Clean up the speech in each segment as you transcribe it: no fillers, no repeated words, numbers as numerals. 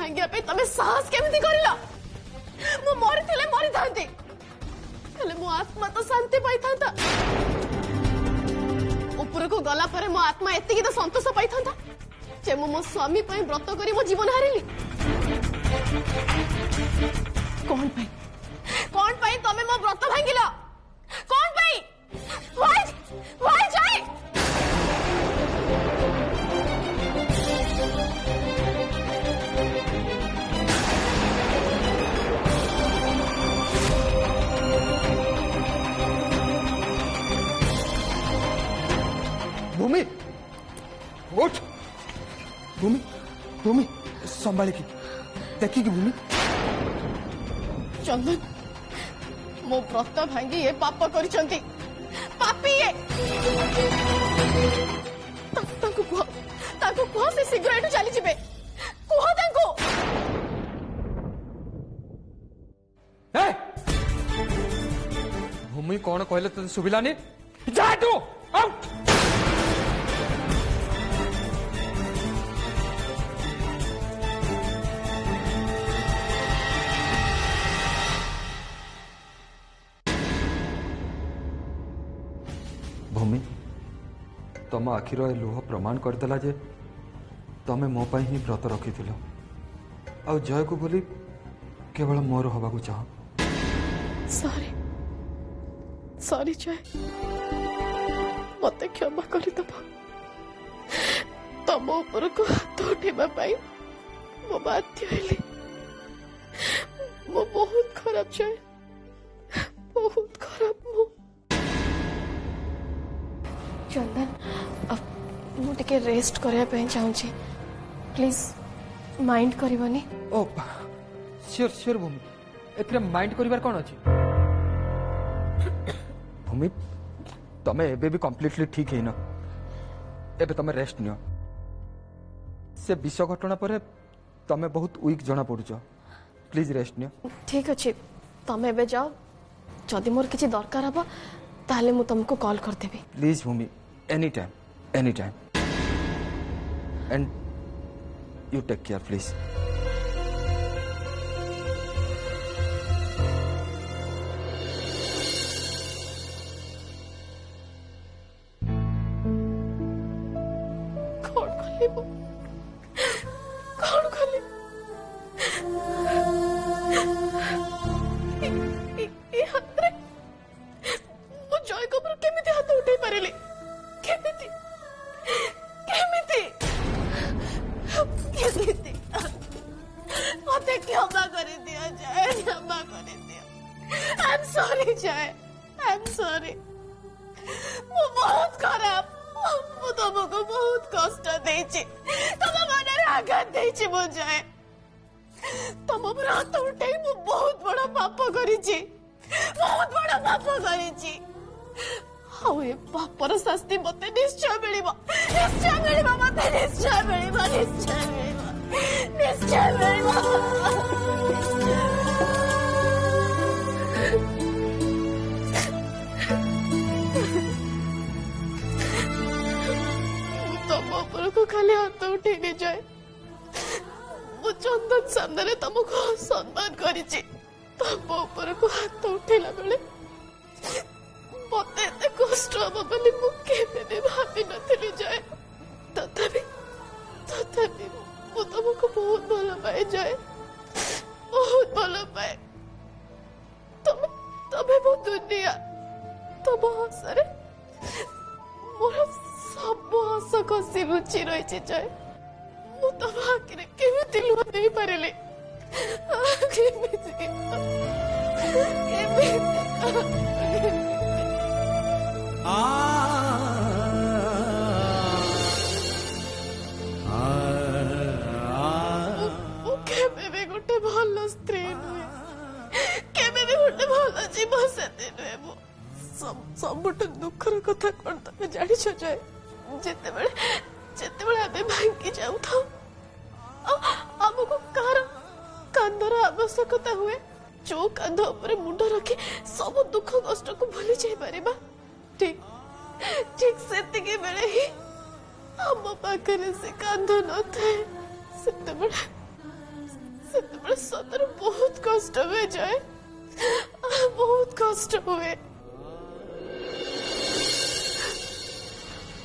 भांगिया पे तमे साहस केमिति करिला मो मरि थिले मरि थांती हेले मो आत्मा तो शांति पाई थांता ऊपर को गला परे मो आत्मा एतिकी तो संतोष पाई थांता जे मो स्वामी पई व्रत करी मो जीवन हारिली कौन पाई तमे मो व्रत भांगिला कौन पाई वाई जाय भूमि उठ भूमि भूमि संभाल की देखी कि भूमि चंदन मो व्रत भांगी ये पाप करिसंती पापी ये ताको को से शीघ्र एठू चली जिबे कोह ताको ए भूमि कौन कहले तो सुबिलानी जा तू आउट भूमि तुम आखिर ए लुह प्रमाण करदेला जे तमे मो पाई ही व्रत रखी आ जय को बोली केवल मोर हवा को चाह सॉरी सॉरी जय मत क्षमा कर तम ऊपर को हाथ उठेबा पाई मो बाध्य हेली मो बहुत खराब जय बहुत खराब मो चंदन अब मुझे रेस्ट करने चाहूँगी प्लीज माइंड करनी ओ श्योर श्योर भूमि ए माइंड करिवार कौन अच्छी भूमि तमे एबे भी कंप्लीटली ठीक है ना एबे तमे रेस्ट नियो से विष घटना पर तमे बहुत वीक जना पड़ुछ प्लीज रेस्ट नियो ठीक अच्छे तमे एबे जाओ जदि मोर किसी दरकार हबो ताले मु तुमको कॉल कर देबी please Bhumi any time and you take care please कौन खोली हाथ मु जय कपूर केमिति हाथ उठे पारिले केमिति केमिति केमिति मते क्षमा कर दिया जय क्षमा कर दिया आई एम सॉरी जय आई एम सॉरी मु बहुत खराब मु तुमको बहुत कष्ट देछि तुम मनरे आघात देछि मु जय तुम पर हाथ उठे मु बहुत बड़ा पाप करिछि बहुत बड़ा पाप करिछि हाउ ए पापर शास्ति मते निश्चय मिलिबो मते निश्चय मिलिबो निश्चय मिलिबो तुम ऊपर को खाली हाथ उठे जाए मु चंदन सामने तुमको सम्मान करिछि तुम ऊपर को हाथ उठेला बेले मते एते कष्ट हबो बोली मु केबे भी भाबी नथिली जाए तथापि मु तुमको बहुत भल पाए जाए बहुत भल पाए तमे मो दुनिया तुम हसरे मोर सब हस खसी रुचि रही जाए मु तुम आखिरे केमिति लुह नहीं पारिले केमिति केबे गोटे भल स्त्री नुहे केबे गोटे भल जीवन साथी नुहे मु सबुठ दुखर कथा कौन तमे जानिछ जाए जेतेबेले आमे भांगी जाऊ था हमको कार कांदर आवश्यकता हुए जो कांध ऊपर मुंड रखी सब दुख कष्ट को भूली जाई परिबा ठीक ठीक सेतिके बेले ही हम पाखरे से कांध न थे कष्ट हुए जय, बहुत कष्ट हुए।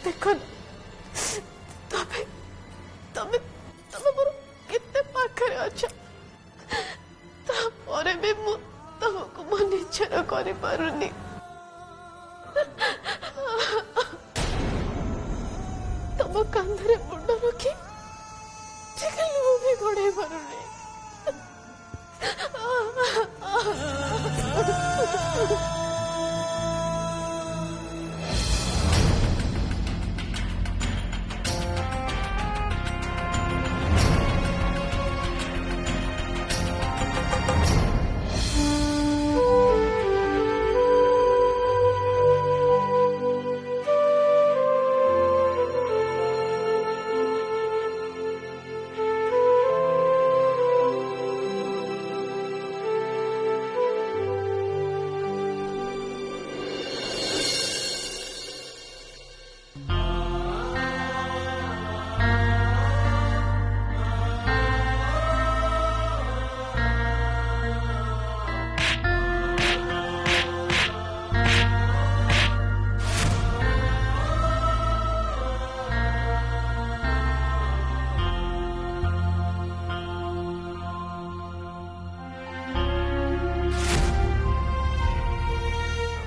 देखो तबे तबे तबे मोर कितने पाखरे अच्छा, तापरे भी मु तुमको मो निचर करि पारुनी। तुम कांधरे मुंड रखी ठीक भी घोड़े पारुनी।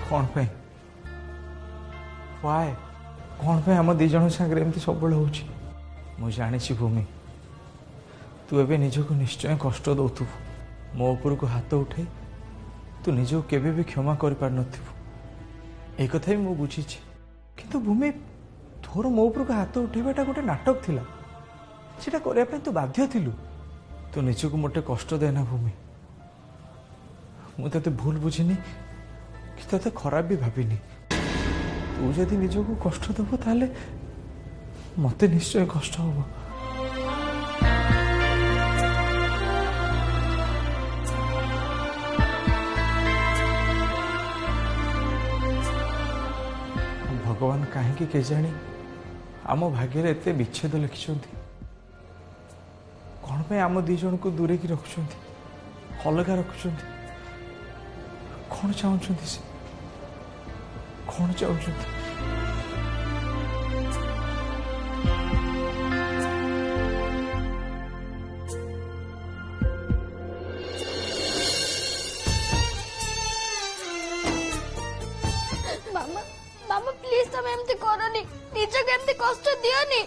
कौन पे वाय कौन पे आम दी जन सागर एमती सब हो जानी भूमि तू एबे निजको निश्चय कष्ट दौथु मो उपर को हाथ उठे तू निजको केबे भी क्षमा कर पार नथिबु ए कथा भी मु बुझी किंतु भूमि तोर मो उपर को हाथ उठेबाटा गोटे नाटक थिला सेटा करया पे तू बाध्य थिलु तू निजको मोटे कष्ट देना भूमि मु तते भूल बुझिनी कि तते खराब भी भाविनी तू जदि निजको कष्ट देव ताले मते निश्चय कष्ट होबो भगवान कहीं के जानी आम भाग्य एते विच्छेद लिखिं कौन पे आम दी जन को दूरे की रखुंट अलगा रखुंट कौन चाहते से कौन चाहते मामा मामा प्लीज तुम एमती करनी निजक एमती कष्ट दियोनी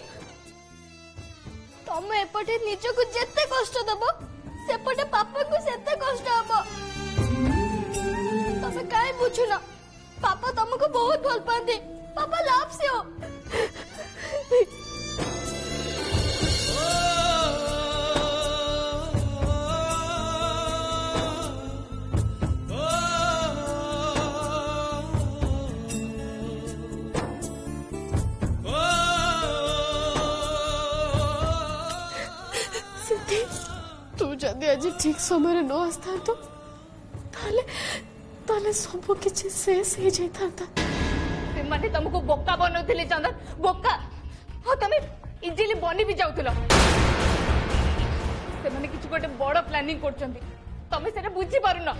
तुम एपटे निजक जेते कष्ट दबो सेपटे पापा को सेते कष्ट हबो तुम काहे बुझुना पापा तुमको बहुत भल पाते पापा लाभ से हो सिद्धि तू जदि आज ठीक समय न आसता तो ताले ताले सब किछि शेष हो जाता से माने तुमको बोका बनौथिले चंदन बोका हो तमे इजिली बनी भी जाउथलो से माने किछु गोटे बड़ प्लानिंग करचंती तमे सेटा बुझी पारुना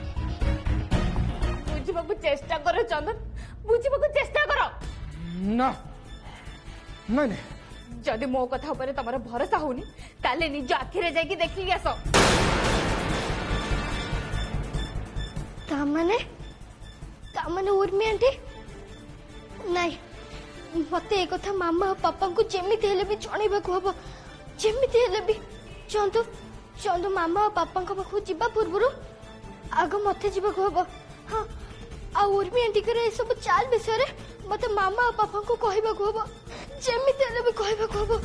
बुझिबाकू चेष्टा करो चंदन बुझिबाकू चेष्टा करो ना नहीं जदि मो कथा ऊपर तमरो भरोसा होनी ताले निज आखिरे जाकी देखि आसो तामने उर्मी आंटी नहीं मते एक कथा मामा और पापा को जेमिति हेले भी जणैबाकू हबो जेमिति हेले भी चंदू चंदू मामा और पापा को पाखु जिबा पूर्वरु आग मते जिबाकू हबो हां आ उर्मी आंटी करे ए सब चाल विषय रे मते मामा और पापा को कहबाकू हबो जेमिति हेले भी कहबाकू हबो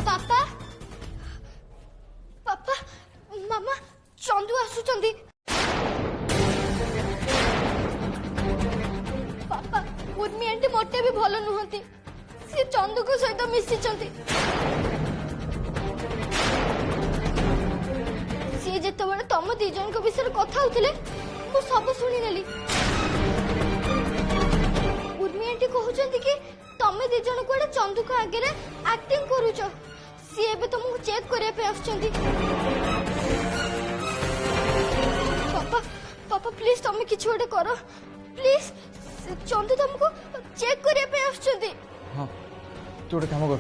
पापा पापा मामा चंदू आसुचंदी पापा उर्मी आंटी मोटे भी भल नुहंती सी चंदू को सहित मिसिचंती सी जेतेबेले तम दी जन को विषय कथा होतिले मु सब सुनी नेली उर्मी आंटी कहउचंती कि तमे दी जन को चंदू को आगे रे एक्टिंग करूचो सी एबे तुमको चेक करे पे आछंती पापा पापा प्लीज तुम किछ गोटे करो प्लीज चंदू तुमको चेक करे पे आछंती हाँ तू गोटे काम कर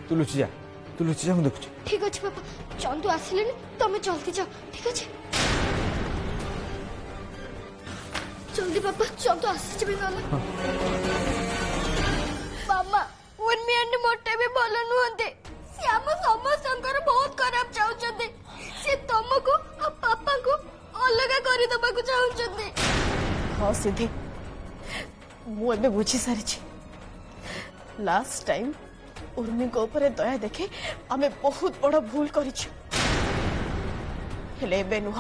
तू लुचि जा मैं देखुची ठीक अछि पापा चंदू आसिले तुम जल्दी जाओ ठीक अछि जल्दी पापा चंदू आसी जबे नला मामा उर्मी अन्य मोटे भी भलो नुहंते से हम समस्तंकर बहुत खराब चाहउछते से तुमको और पापा को अलग करि दबा को चाहउछते हाँ सिद्धि मु एबे बुझी सारी लास्ट टाइम उर्मी को ऊपर दया देखे आमे बहुत बड़ भूल करिछु हेले एबे नुह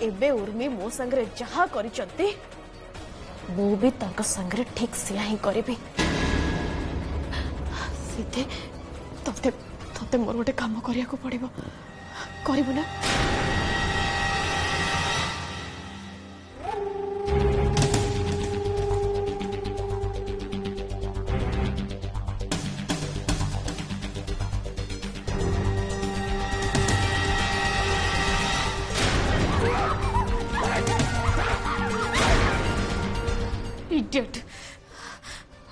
एबे उर्मी मो संगरे जहा करिचंती मु भी तांका संगरे ठीक सिया ही करिबी सिद्धि तते तते मोर गोटे काम करिया को पड़िबो करिबो ना इडियट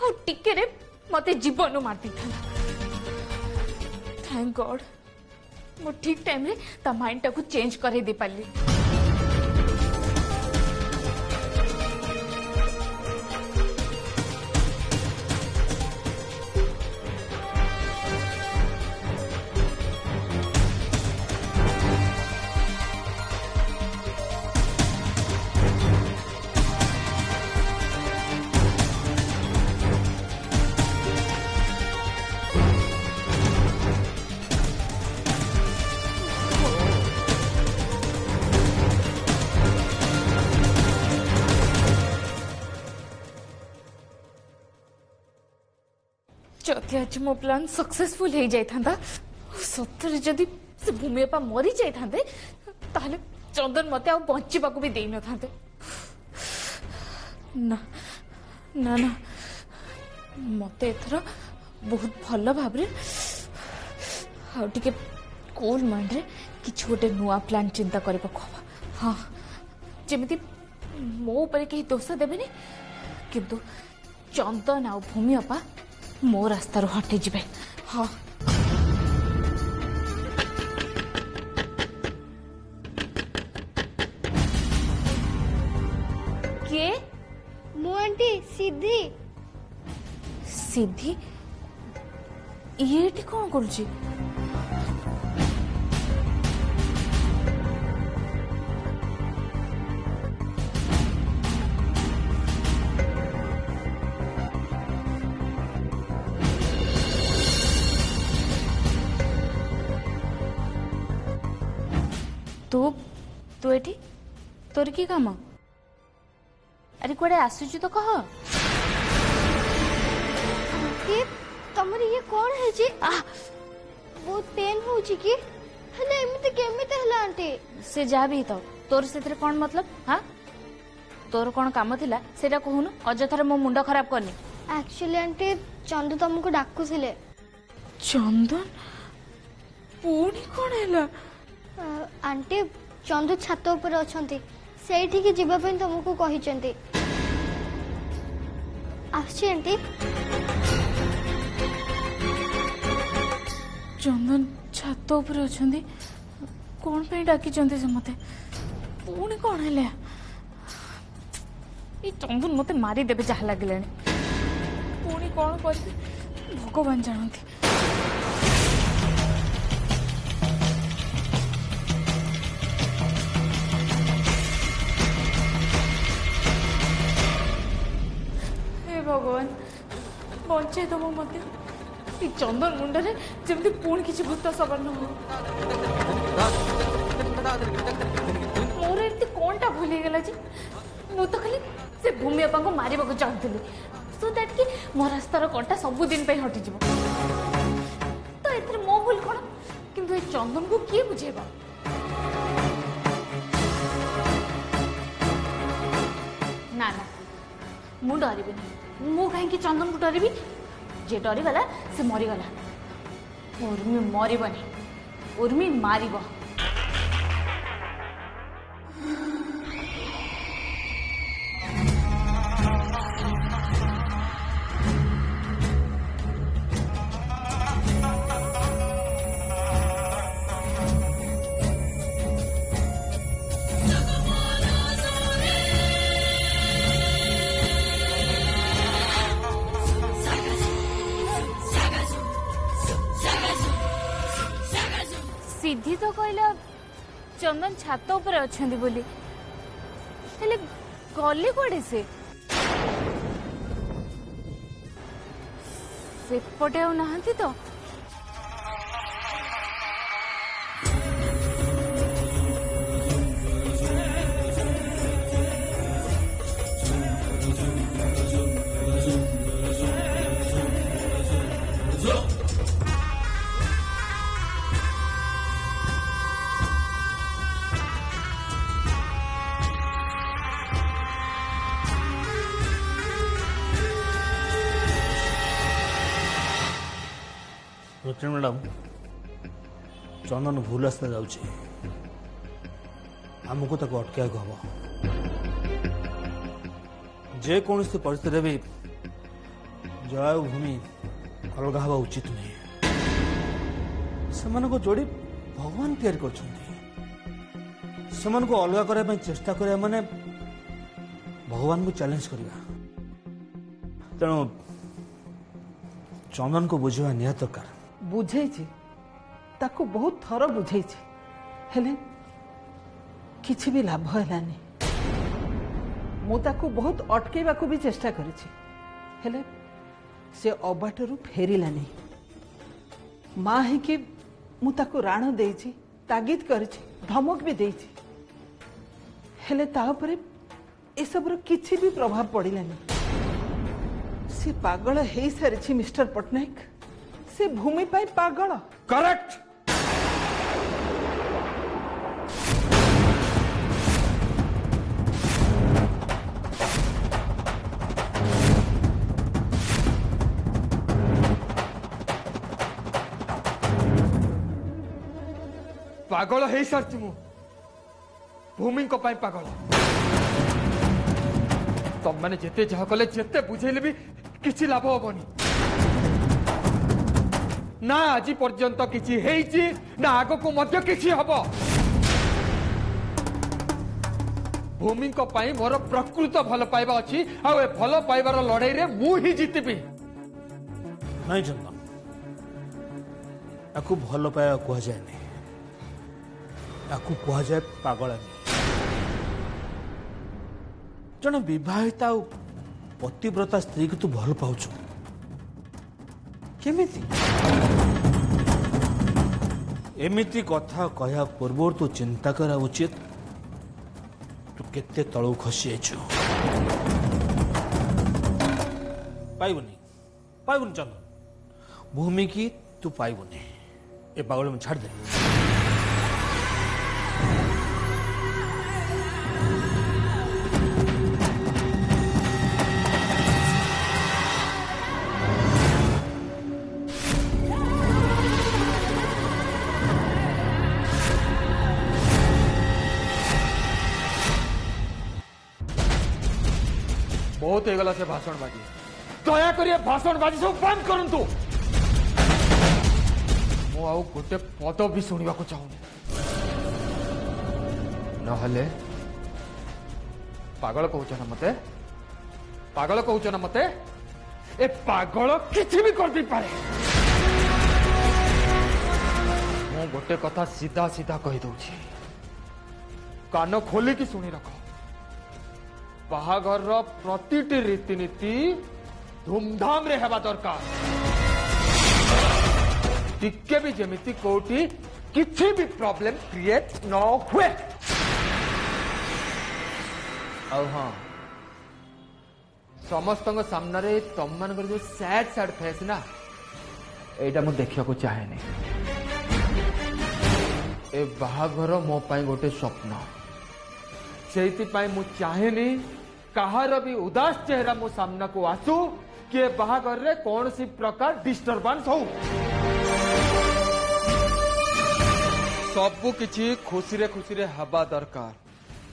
और टिके रे मते जीवन मार दी था थैंक गॉड मो ठीक टाइम रे ता माइंड टाको चेंज करे दे पाली जदि आज मो प्लान सक्सेसफुल हो जाता सतरे जदि से भूमि बापा मरी जाते ताहले चंदन मते आ बंचा भी दे न था ना ना ना मत एथर बहुत भल भाव टे कूल माइंड रे किछ गोटे नुआ प्लान चिंता करबा को हाँ जेमिति मो ऊपर कहीं दोष देबेनी किंतु चंदन आ भूमि बापा मो रास्तार हटि जिबे हाँ के मो आंटी सिद्धि सिद्धि ये कौन करुची तू तू एठी तोर की काम अरे कुआडे आसुची तो कह आंटी तमर ये कौन है जी बहुत पेन हो जी की हले एमिते केमिते हला आंटी से जा भी तो तोर से कौन मतलब हाँ तोर कौन काम थिला सेटा कहूनु अजथार मो मुंड खराब करनी एक्चुअली आंटी चंदू तुमको डाकुथिले चंदन पुणी कौन हैला आंटी चंदू छात ऊपर अछंती सेठी की जीवा पे तुमको कहिचंती आछि आंटी चंदन छात ऊपर अछंती कौन पे डाकी चंदी से मते पुणी कौन हैला ये चंदन मते मारी देबे जहा लागलेनी पुणी कौन करबे भगवान जानती भगवान बचे दब मत चंदन मुंडे जमी पुणी किसी भूत सबर न हो मोर एमती कौन टा भूल गला जी मु तो खाली से भूमि बापा को मारे चाहूली सो दैट कि मो रास्तार कंटा सबुदिन हटि जीव तो ए मो भूल कौन किंतु ए चंदन को किए बुझेबा ना ना मु डरबी मु कहीं चंदन को डरबी जे डरीगला से मरीगला उर्मी मरबनी उर्मी मारिब। सिद्धि तो कहला चंदन छात उपर अच्छा बोली हेले गले कड़े सेपटे आ नहांती तो रुचिन मैडम चंदन भूल रास्ता जाऊँगी आमको अटक हम जेकोसी परिस्थिति भी जया भूमि अलग हवा उचित नहीं से जोड़ी भगवान तैयारी कर अलग करने चेष्टा करा माने भगवान को चैलेंज करवा तेणु चंदन को बुझा निहत दरकार बुझेछि ताको बहुत थर बुझेछि हेले किछि भी लाभ हेलानी मु ताको बहुत अटकेबा को भी चेष्टा करिछि हेले से अबाटरू फेरिलानी माँ ही कि मु ताको राण देछि तागिद करिछि धमक भी देछि हेले ता उपरे ए सबरो किछि भी प्रभाव पड़िलानी से पागल हेई सारिछि मिस्टर पटनायक से भूमि पाई पागल करेक्ट पागल है सारी मु भूमि को पाई पागल तुम मैंने जिते जहा कले जिते बुझेले भी किसी लाभ होबनी ना आज पर्यंत किसी हेइची ना आगो को मध्य किसी हबो भूमि को पाई मोर प्रकृत भल पाइबा अछि आ ए भल पाइबार लड़ाई रे मु ही जीतबी नहीं चंदन आपको भल पाया कह जाए नहीं आपको कह जाए पागलामी जन विवाहिता पतिव्रता स्त्री को तू भल पाउछु केमिति एमिति कथा कह पूर्व तू चिंता करा उचित तू केते तळु खसी आइछु पाइबुनी पाइबुनी चंदन भूमि की तू पाइबुनी ए पागल में छाड़ दे बहुत होगला से भाषण बाजी दया करिए भाषण बाजी सब बंद करंतु मो आउ गोटे पद भी सुनिबा को चाहूनी नहले पागल कहउछ ना मते पागल कहउछ ना मते ए पागल किछि भी कर दी पारे मो गोटे कथा सीधा सीधा कहि दउछि कान खोली की सुनी रख बाहागर प्रतिटी रीतिनीति धूमधाम रे हेबा दरकार टिके भी जेमिति कोठी किछि भी प्रॉब्लम क्रिएट न हुए औ हां समस्त सामने रे तम मान जो सैड सैड फेस ना एटा मु देखिया को चाहे नहीं ए बाहागर मो पाई गोटे स्वप्न से चाहेनी कहार भी उदास चेहरा मो सामना को आसू कि बाहागर रे कौन सी प्रकार डिस्टर्बेंस हो सबु किछि खुशी रे हवा दरकार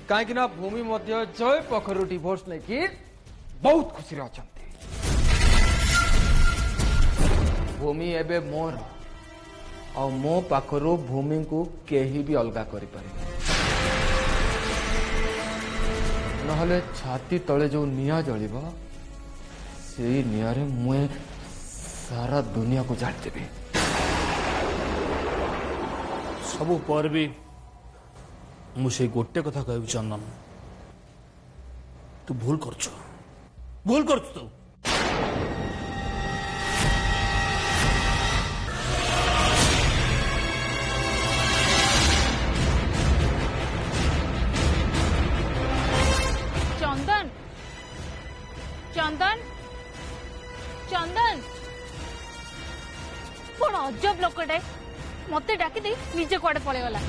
कहीं ना भूमि मध्य जय पखरु डिवोर्स नहीं कि बहुत खुशी रे अछंती भूमि एबे मोर और मो पाखरु भूमि को केही भी अलगा करि पारे नहले छाती तले जो निया जलिब से निया रे मुए सारा दुनिया को जाल देबे सबु पर भी मुझे गोटे कथा कहबी चंदन तू भूल कर तू चंदन चंदन चंदन कौन अजब लोकटे मत डाकी दे निजे कुआडे पळेगला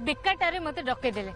बेकारटारे मते डके देले